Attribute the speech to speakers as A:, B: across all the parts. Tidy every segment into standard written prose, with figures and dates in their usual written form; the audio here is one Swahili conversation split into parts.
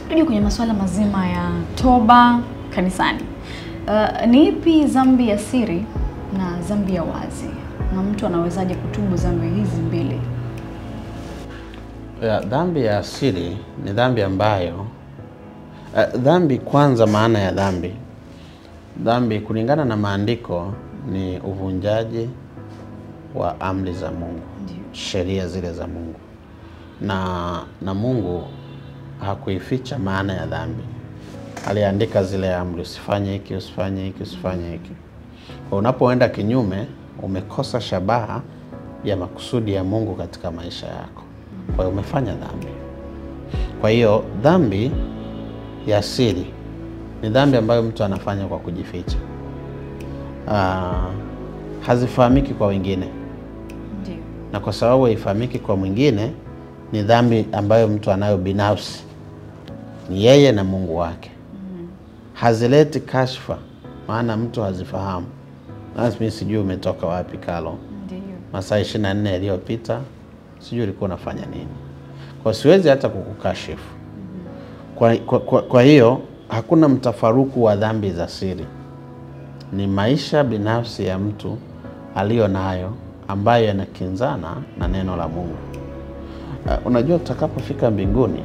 A: Tuje kwenye masuala mazima ya toba kanisani. Ni ipi dhambi ya siri na dhambi ya wazi? Na mtu anawezaje kutubu dhambi hizi mbili?
B: Dhambi ya siri ni dhambi ambayo dhambi, kwanza maana ya dhambi. Dhambi kulingana na maandiko ni uvunjaji wa amri za Mungu, sheria zile za Mungu. Na Mungu hakuificha maana ya dhambi. Aliandika zile amri, usifanye hiki, usifanye hiki, usifanye hiki. Kwa unapoenda kinyume, umekosa shabaha ya makusudi ya Mungu katika maisha yako. Kwa hiyo umefanya dhambi. Kwa hiyo dhambi ya siri ni dhambi ambayo mtu anafanya kwa kujificha. Hazifahamiki kwa wengine.
A: Ndiyo. Na
B: kwa sababu haifahamiki kwa mwingine, ni dhambi ambayo mtu anayo binafsi. Ni yeye na Mungu wake. Hazileti kashfa, maana mtu hazifahamu. Mimi sijui umetoka wapi Kalo.
A: Ndiyo.
B: Masaa 24 yaliyopita, sijui ulikuwa unafanya nini. Kwa siwezi hata kukukashifu. Kwa hiyo hakuna mtafaruku wa dhambi za siri. Ni maisha binafsi ya mtu aliyo nayo ambayo yanakinzana na neno la Mungu. Unajua tutakapofika mbinguni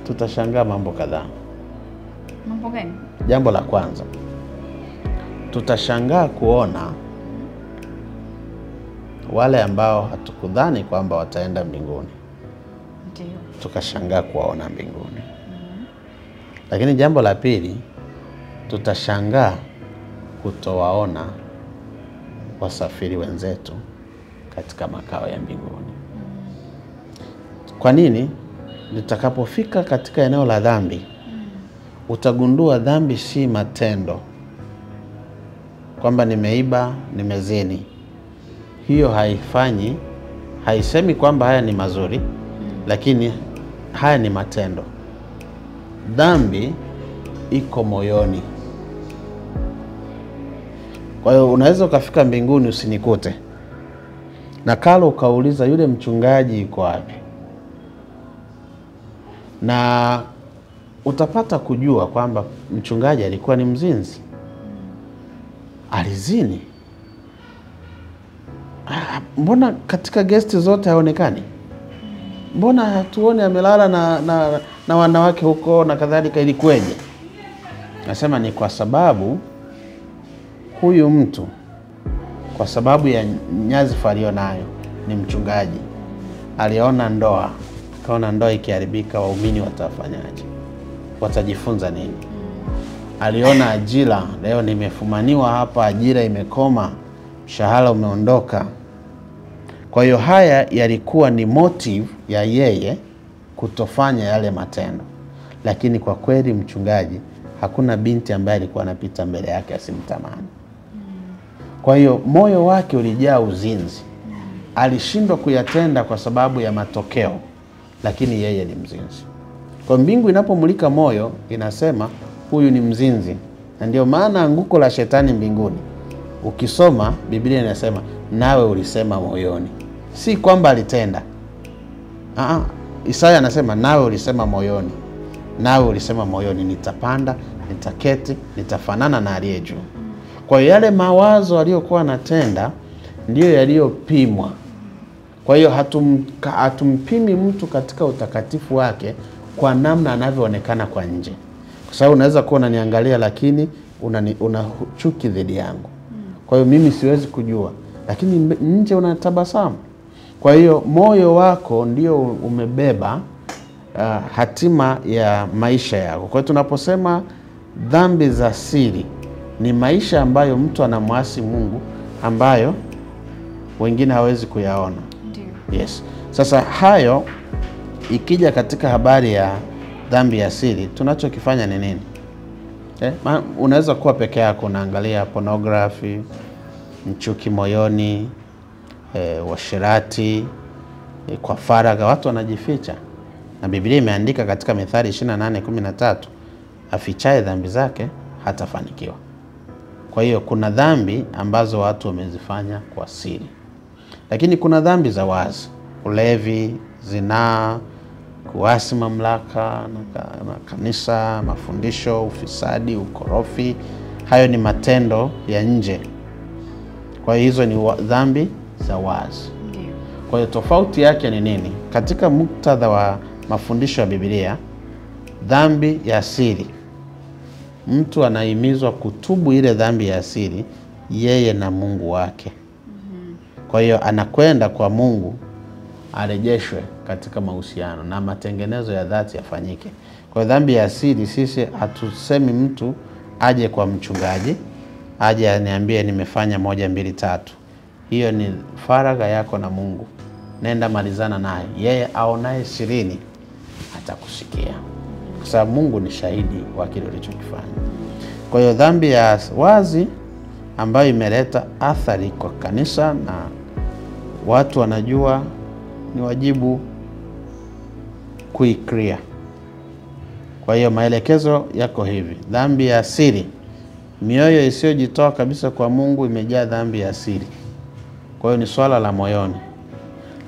B: tutashangaa mambo kadhaa.
A: Mambo gani?
B: Jambo la kwanza, tutashangaa kuona wale ambao hatukudhani kwamba wataenda mbinguni.
A: Ndiyo.
B: Tukashangaa kuwaona mbinguni. Lakini jambo la pili, tutashangaa kutowaona wasafiri wenzetu katika makao ya mbinguni. Kwa nini? Nitakapofika katika eneo la dhambi, utagundua dhambi si matendo. Kwamba nimeiba, nimezini. Hiyo haisemi kwamba haya ni mazuri, lakini haya ni matendo. Dhambi iko moyoni. Kwa hiyo unaweza ukafika mbinguni usinikute. Na Kalo ukauliza yule mchungaji yuko wapi? Na utapata kujua kwamba mchungaji alikuwa ni mzinzi. Alizini. Mbona katika guest zote haonekani? Mbona hatuone amelala na wanawake huko na kadhalika, ilikweje? Nasema ni kwa sababu huyu mtu, kwa sababu ya nyadhifa aliyonayo, ni mchungaji. Aliona ndoa, kaona ndoa ikiharibika waumini watafanyaje? Watajifunza nini? Aliona ajira, leo nimefumaniwa hapa, ajira imekoma, mshahara umeondoka. Kwa hiyo haya yalikuwa ni motive ya yeye kutofanya yale matendo. Lakini kwa kweli mchungaji, hakuna binti ambaye alikuwa anapita mbele yake asimtamani. Kwa hiyo moyo wake ulijaa uzinzi. Alishindwa kuyatenda kwa sababu ya matokeo, lakini yeye ni mzinzi. Kwa mbingu inapomulika moyo inasema huyu ni mzinzi. Na ndio maana anguko la shetani mbinguni, ukisoma Biblia inasema nawe ulisema moyoni. Si kwamba alitenda. Isaya anasema nawe ulisema moyoni. Nawe ulisema moyoni, nitapanda, nitaketi, nitafanana na aliye juu. Kwa hiyo yale mawazo aliyokuwa anatenda ndiyo yaliyopimwa. Kwa hiyo hatumpimi mtu katika utakatifu wake kwa namna anavyoonekana kwa nje. Kwa sababu unaweza kuwa unaniangalia lakini una chuki dhidi yangu. Kwa hiyo mimi siwezi kujua, lakini nje unatabasamu. Kwa hiyo moyo wako ndio umebeba hatima ya maisha yako. Kwa hiyo tunaposema dhambi za siri, ni maisha ambayo mtu anamwasi Mungu, ambayo wengine hawezi kuyaona.
A: Ndiyo.
B: Yes. Sasa hayo ikija katika habari ya dhambi ya siri, tunachokifanya ni nini? Unaweza kuwa peke yako unaangalia pornography, mchuki moyoni, uasherati, kwa faragha, watu wanajificha. Na Biblia imeandika katika Mithali 28:13, afichaye dhambi zake hatafanikiwa. Kwa hiyo kuna dhambi ambazo watu wamezifanya kwa siri. Lakini kuna dhambi za wazi, ulevi, zinaa, kuasi mamlaka na kanisa, mafundisho, ufisadi, ukorofi. Hayo ni matendo ya nje. Kwa hiyo hizo ni dhambi za wazi. Kwa hiyo tofauti yake ni nini? Katika muktadha wa mafundisho ya Biblia, dhambi ya siri, mtu anahimizwa kutubu ile dhambi ya siri yeye na Mungu wake. Kwa hiyo anakwenda kwa Mungu arejeshwe katika mahusiano na matengenezo ya dhati yafanyike. Kwa hiyo dhambi ya siri, sisi hatusemi mtu aje kwa mchungaji, aje aniambie nimefanya 1 2 3. Hiyo ni faragha yako na Mungu. Nenda malizana naye. Yeye aonaye sirini atakusikia. Kwa sababu Mungu ni shahidi wa kile ulichokifanya. Kwa hiyo dhambi ya wazi ambayo imeleta athari kwa kanisa na watu wanajua, ni wajibu kuikria. Kwa hiyo maelekezo yako hivi: dhambi ya siri, mioyo isiyojitoa kabisa kwa Mungu imejaa dhambi ya siri. Kwa hiyo ni swala la moyoni,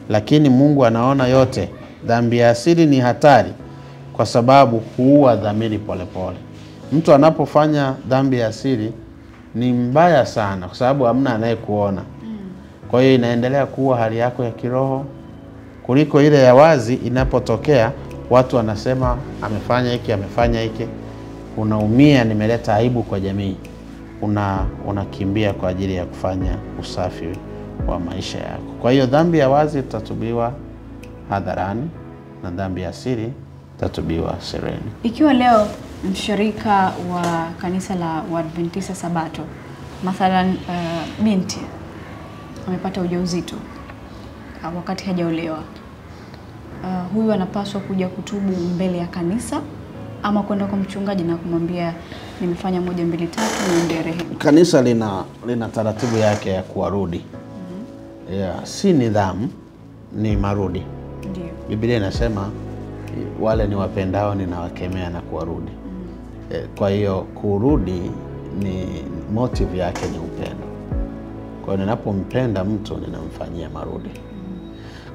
B: lakini Mungu anaona yote. Dhambi ya siri ni hatari kwa sababu huua dhamiri polepole. Mtu anapofanya dhambi ya siri ni mbaya sana kwa sababu hamna anayekuona. Kwa hiyo inaendelea kuwa hali yako ya kiroho kuliko ile ya wazi. Inapotokea watu wanasema amefanya hiki, amefanya hiki, unaumia, nimeleta aibu kwa jamii. Unakimbia kwa ajili ya kufanya usafi wa maisha yako. Kwa hiyo dhambi ya wazi itatubiwa hadharani na dhambi ya siri itatubiwa sirini.
A: Ikiwa leo mshirika wa kanisa la Waadventista Sabato, mathalan binti amepata ujauzito wakati hajaolewa, huyu anapaswa kuja kutubu mbele ya kanisa ama kwenda kwa mchungaji na kumwambia nimefanya 1 2 3 niombe rehema?
B: Kanisa lina taratibu yake ya kuwarudi. Si nidhamu, ni marudi.
A: Ndio.
B: Biblia inasema wale ni wapendao ninawakemea na kuwarudi. Kwa hiyo kurudi ni motive yake ni upendo. Kwa hiyo ninapompenda mtu ninamfanyia marudi.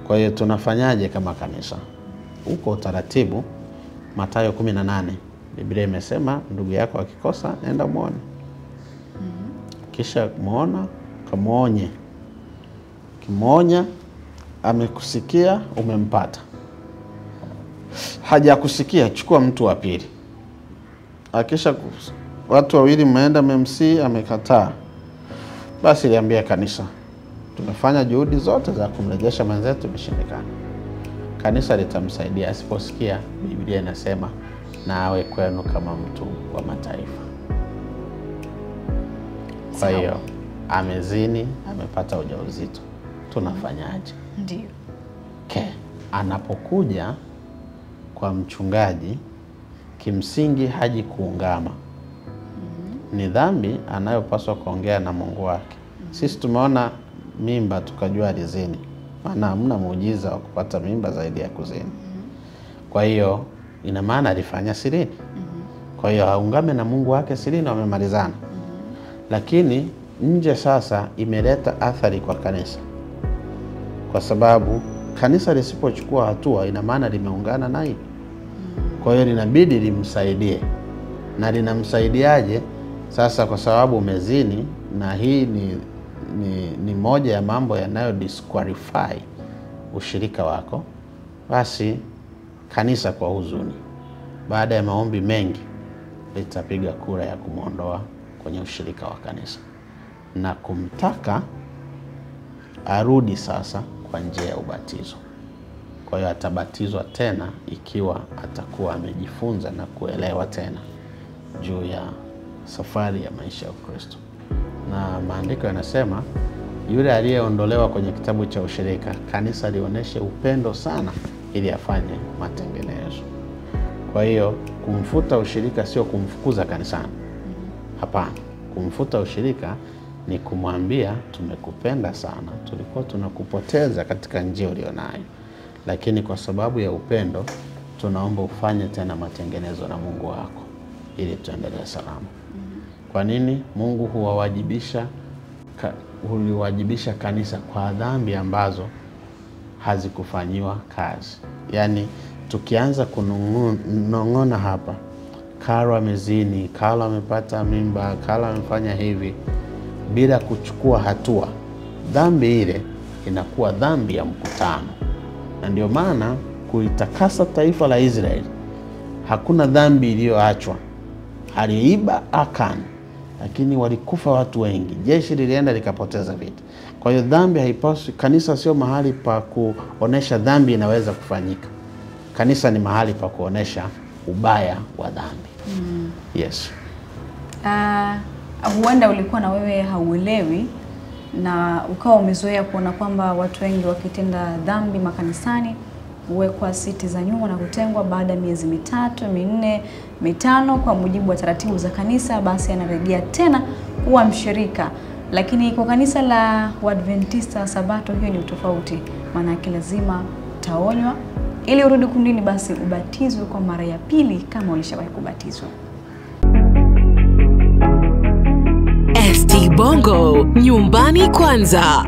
B: Kwa hiyo tunafanyaje kama kanisa? Uko utaratibu. Mathayo 18 Biblia imesema ndugu yako akikosa nenda muone. Kisha muona, kamuonye. Kimonya amekusikia, umempata. Hajakusikia, chukua mtu wa pili. Akisha watu wawili mmeenda mmemsi, amekataa, basi liambia kanisa tumefanya juhudi zote za kumrejesha mwenzetu, imeshindikana. Kanisa litamsaidia. Asiposikia, Biblia inasema na awe kwenu kama mtu wa mataifa. Kwa hiyo amezini, amepata ujauzito, tunafanyaje?
A: Ndio.
B: Anapokuja kwa mchungaji, kimsingi haji kuungama. Ni dhambi anayopaswa kuongea na Mungu wake. Sisi tumeona mimba tukajua alizini, maana hamna muujiza wa kupata mimba zaidi ya kuzini. Kwa hiyo ina maana alifanya sirini. Kwa hiyo aungame na Mungu wake sirini, wamemalizana. Lakini nje sasa imeleta athari kwa kanisa, kwa sababu kanisa lisipochukua hatua ina maana limeungana naye. Kwa hiyo linabidi limsaidie. Na linamsaidiaje? Sasa kwa sababu umezini, na hii ni moja ya mambo yanayo disqualify ushirika wako, basi kanisa kwa huzuni, baada ya maombi mengi, litapiga kura ya kumuondoa kwenye ushirika wa kanisa na kumtaka arudi sasa kwa njia ya ubatizo. Kwa hiyo atabatizwa tena ikiwa atakuwa amejifunza na kuelewa tena juu ya safari ya maisha ya Ukristo. Na maandiko yanasema yule aliyeondolewa kwenye kitabu cha ushirika, kanisa lionyeshe upendo sana ili afanye matengenezo. Kwa hiyo kumfuta ushirika sio kumfukuza kanisani. Hapana. Kumfuta ushirika ni kumwambia tumekupenda sana, tulikuwa tunakupoteza katika njia ulionayo, lakini kwa sababu ya upendo tunaomba ufanye tena matengenezo na Mungu wako ili tuendelee salama. Kwa nini? Mungu huliwajibisha kanisa kwa dhambi ambazo hazikufanyiwa kazi. Yaani tukianza kunong'ona hapa, Karo amezini, Karo amepata mimba, Karo amefanya hivi, bila kuchukua hatua, dhambi ile inakuwa dhambi ya mkutano. Na ndio maana kuitakasa taifa la Israeli, hakuna dhambi iliyoachwa. Aliiba Akan, lakini walikufa watu wengi, jeshi lilienda likapoteza vita. Kwa hiyo dhambi haipaswi, kanisa sio mahali pa kuonesha dhambi inaweza kufanyika. Kanisa ni mahali pa kuonesha ubaya wa dhambi. Yes.
A: Huenda ulikuwa na wewe hauelewi na ukawa umezoea kuona kwamba watu wengi wakitenda dhambi makanisani huwekwa siti za nyuma na kutengwa baada ya miezi 3, 4, 5 kwa mujibu wa taratibu za kanisa, basi anarejea tena kuwa mshirika. Lakini kwa kanisa la Waadventista Sabato hiyo ni utofauti. Maana yake lazima utaonywa ili urudi kundini, basi ubatizwe kwa mara ya pili kama ulishawahi kubatizwa.
C: ST Bongo, nyumbani kwanza.